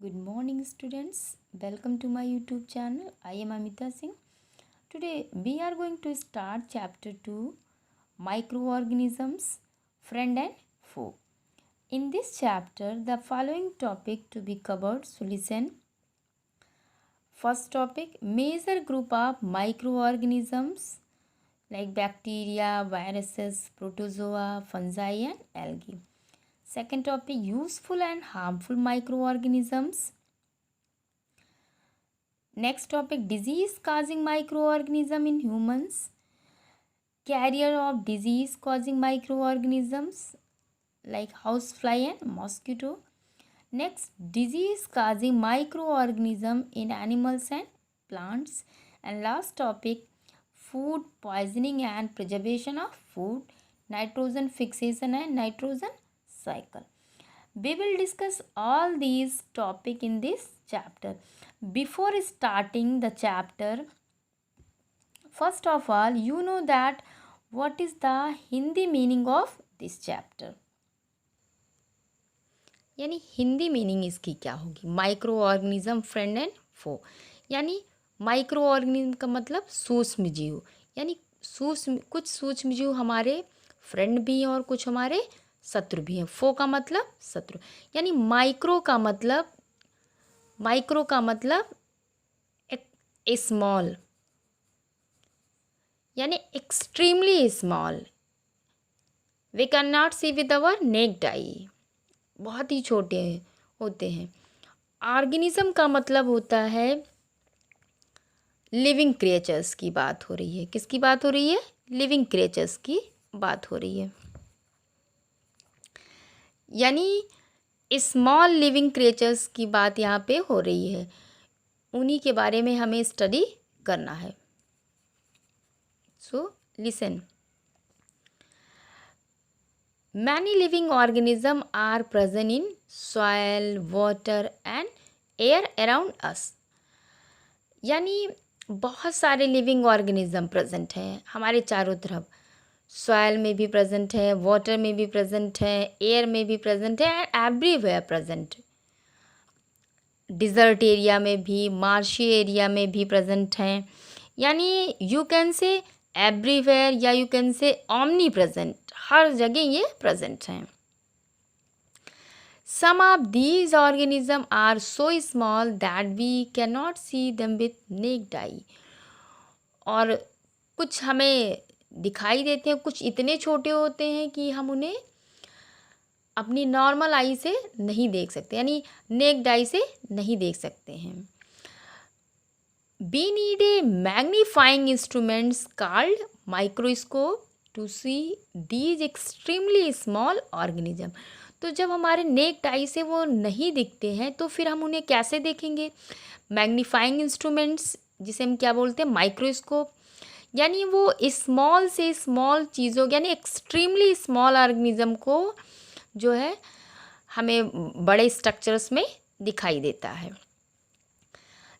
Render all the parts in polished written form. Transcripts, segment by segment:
Good morning, students. Welcome to my YouTube channel. I am Amita Singh. Today we are going to start chapter 2 Microorganisms, Friend and Foe. In this chapter, the following topic to be covered. So listen. First topic, major group of microorganisms like bacteria, viruses, protozoa, fungi and algae. Second topic, useful and harmful microorganisms. Next topic, disease causing microorganism in humans. Carrier of disease causing microorganisms like housefly and mosquito. Next, disease causing microorganism in animals and plants. And last topic, food poisoning and preservation of food, nitrogen fixation and nitrogen cycle. We will discuss all these topics in this chapter. Before starting the chapter, first of all, you know that what is the Hindi meaning of this chapter. यानी Hindi meaning इसकी क्या होगी? Micro organism friend and फो, यानी micro organism का मतलब सूक्ष्म जीव, यानी कुछ सूक्ष्म जीव हमारे फ्रेंड भी हैं और कुछ हमारे शत्रु भी हैं. फो का मतलब शत्रु, यानी माइक्रो का मतलब स्मॉल, यानी extremely small. We can not see with our naked eye, बहुत ही छोटे होते हैं. ऑर्गेनिज्म का मतलब होता है लिविंग क्रिएचर्स की बात हो रही है. किसकी बात हो रही है? लिविंग क्रिएचर्स की बात हो रही है. यानी स्मॉल लिविंग क्रिएचर्स की बात यहाँ पे हो रही है, उन्हीं के बारे में हमें स्टडी करना है. So listen. Many living organisms are present in soil, water and air around us. यानी बहुत सारे लिविंग ऑर्गेनिज्म प्रेजेंट हैं हमारे चारों तरफ. सॉयल में भी प्रेजेंट है, वाटर में भी प्रेजेंट है, एयर में भी प्रेजेंट है and everywhere present. Desert area में भी, मार्शी एरिया में भी प्रेजेंट हैं. यानी यू कैन से एवरीवेयर या you can say omnipresent, हर जगह ये प्रेजेंट हैं. Some of these organism are so small that we can not see them with naked eye. और कुछ हमें दिखाई देते हैं, कुछ इतने छोटे होते हैं कि हम उन्हें अपनी नॉर्मल आई से नहीं देख सकते, यानी नेक्ड आई से नहीं देख सकते हैं. We need a magnifying instruments called microscope to see these extremely small organism. तो जब हमारे नेक्ड आई से वो नहीं दिखते हैं तो फिर हम उन्हें कैसे देखेंगे? मैग्नीफाइंग इंस्ट्रूमेंट्स, जिसे हम क्या बोलते हैं? माइक्रोस्कोप. यानी वो स्मॉल से स्मॉल चीज़ों, यानी एक्सट्रीमली स्मॉल ऑर्गेनिज्म को जो है हमें बड़े स्ट्रक्चर्स में दिखाई देता है.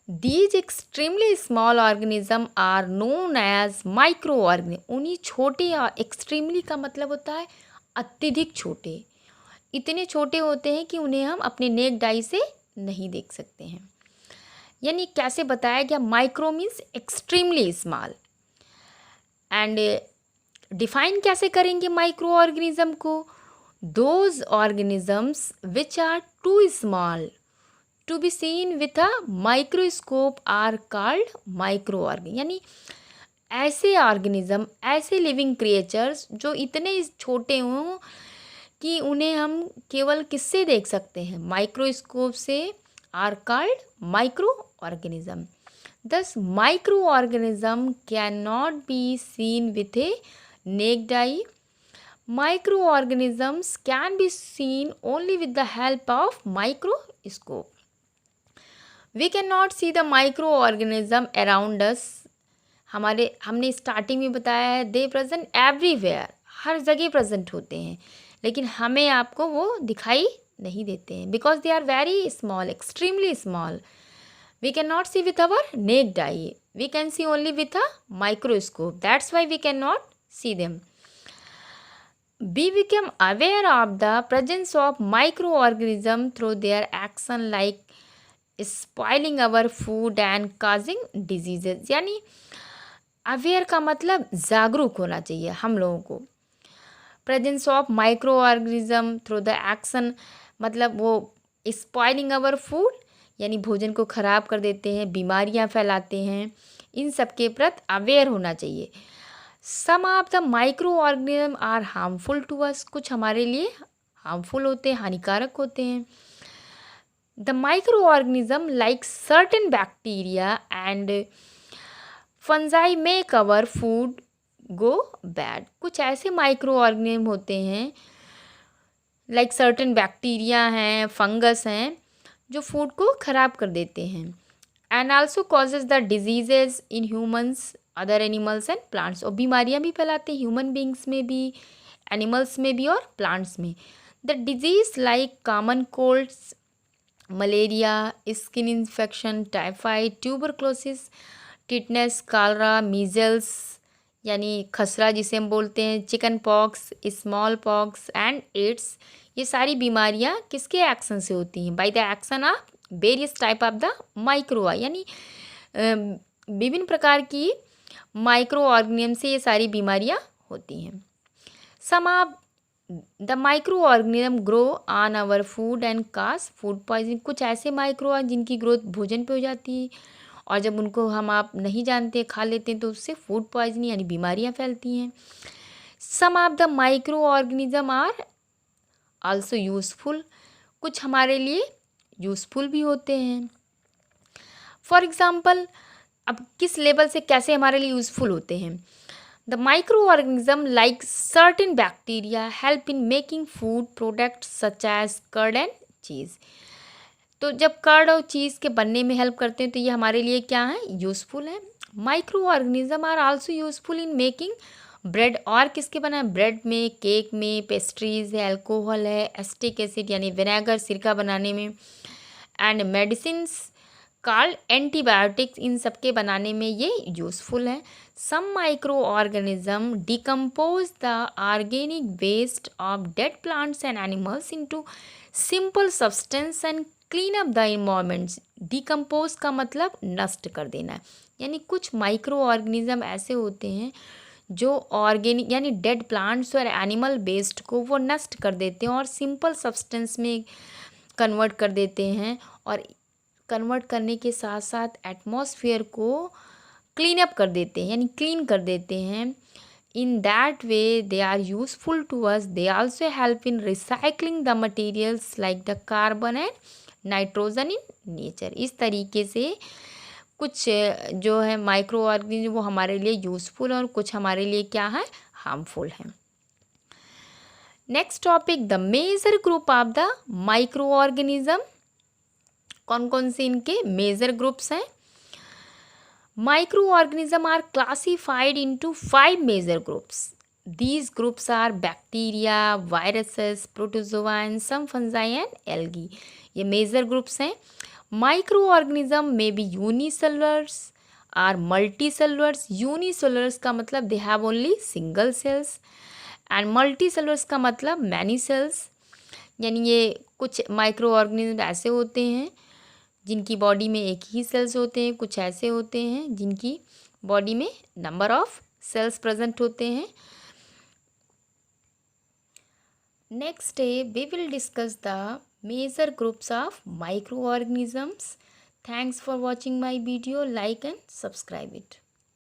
These extremely small organisms are known as microorganisms. उन्हीं छोटे, एक्सट्रीमली का मतलब होता है अत्यधिक छोटे. इतने छोटे होते हैं कि उन्हें हम अपने नेक्ड आई से नहीं देख सकते हैं. यानी कैसे बताया गया? Micro means extremely small. And define कैसे करेंगे माइक्रो ऑर्गेनिज्म को? Those organisms which are too small to be seen with a microscope are called microorganisms. यानी ऐसे ऑर्गेनिज्म, ऐसे लिविंग क्रिएचर्स जो इतने छोटे हों कि उन्हें हम केवल किससे देख सकते हैं? माइक्रोस्कोप से. Are called micro organism. These micro organism can not be seen with a naked eye. Micro organisms can be seen only with the help of microscope. We can not see the micro organism around us. हमने starting में बताया है दे present everywhere, हर जगह present होते हैं, लेकिन हमें आपको वो दिखाई नहीं देते हैं because they are very small, extremely small. We can not see with our naked eye, we can see only with a microscope. That's why we can not see them. We become aware of the presence of microorganisms through their action like spoiling our food and causing diseases. यानी aware का मतलब जागरूक होना चाहिए हम लोगों को। Presence of micro organism through the action, मतलब वो स्पॉइलिंग आवर फूड यानी भोजन को खराब कर देते हैं, बीमारियां फैलाते हैं, इन सब के प्रति अवेयर होना चाहिए। Some of the micro organism are harmful to us, कुछ हमारे लिए हार्मफुल होते हैं, हानिकारक होते हैं। The micro organism like certain bacteria and fungi make our food go bad. कुछ ऐसे माइक्रो ऑर्गेनिज्म होते हैं लाइक सर्टेन बैक्टीरिया हैं, फंगस हैं, जो फूड को ख़राब कर देते हैं। And also causes the diseases in humans, other animals and plants. और बीमारियां भी फैलाते हैं ह्यूमन बींग्स में भी, एनिमल्स में भी और प्लांट्स में। The disease like common colds, malaria, skin infection, typhoid, tuberculosis, tetanus, cholera, measles यानी खसरा जिसे हम बोलते हैं, chicken pox, small pox and AIDS, ये सारी बीमारियां किसके एक्शन से होती हैं? By the action of various type of the micro, यानी विभिन्न प्रकार की माइक्रो ऑर्गेनिज्म से ये सारी बीमारियां होती हैं। Some of the micro organism grow on our food and cause food poisoning. कुछ ऐसे माइक्रो जिनकी ग्रोथ भोजन पे हो जाती है और जब उनको हम आप नहीं जानते खा लेते हैं तो उससे फूड पॉइजनिंग यानी बीमारियां फैलती हैं। Some of the micro organism are also useful, कुछ हमारे लिए यूज़फुल भी होते हैं। फॉर एग्ज़ाम्पल, अब किस लेवल से कैसे हमारे लिए यूज़फुल होते हैं? The micro organism like certain bacteria help in making food products such as curd and cheese. तो जब कर्ड और चीज़ के बनने में हेल्प करते हैं तो ये हमारे लिए क्या है? यूज़फुल है। Micro organism are also useful in making bread. और किसके बना है? ब्रेड में, केक में, पेस्ट्रीज है, अल्कोहल है, एसिटिक एसिड यानी विनेगर, सिरका बनाने में, एंड मेडिसिन्स कॉल्ड एंटीबायोटिक्स, इन सब के बनाने में ये यूज़फुल है। Some micro organism decompose the organic waste of dead plants and animals into simple substance and clean up the environments. Decompose का मतलब नष्ट कर देना है, यानी कुछ माइक्रो ऑर्गेनिज्म ऐसे होते हैं जो ऑर्गेनिक यानी डेड प्लांट्स और एनिमल वेस्ट को वो नष्ट कर देते हैं और सिंपल सब्सटेंस में कन्वर्ट कर देते हैं, और कन्वर्ट करने के साथ साथ एटमॉस्फेयर को क्लीन अप कर देते हैं यानी क्लीन कर देते हैं। In that way they are useful to us. They also help in recycling the materials like the carbon and nitrogen in nature. इस तरीके से कुछ जो है माइक्रो ऑर्गेनिज्म वो हमारे लिए यूज़फुल और कुछ हमारे लिए क्या है? हार्मफुल है। Next topic, the major group of the micro organism. कौन कौन से इनके मेजर ग्रुप्स हैं? Micro organism are classified into 5 major groups. These groups are bacteria, viruses, protozoa and some fungi and algae. ये मेजर ग्रुप्स हैं। Micro organism में बी unicellulars or multicellulars. Unicellulars का मतलब they have only single cells, and multicellulars का मतलब many cells. यानी ये कुछ माइक्रो ऑर्गेनिज्म ऐसे होते हैं जिनकी बॉडी में एक ही सेल्स होते हैं, कुछ ऐसे होते हैं जिनकी बॉडी में नंबर ऑफ सेल्स प्रेजेंट होते हैं। Next day, we will discuss the major groups of microorganisms. Thanks for watching my video. Like and subscribe it.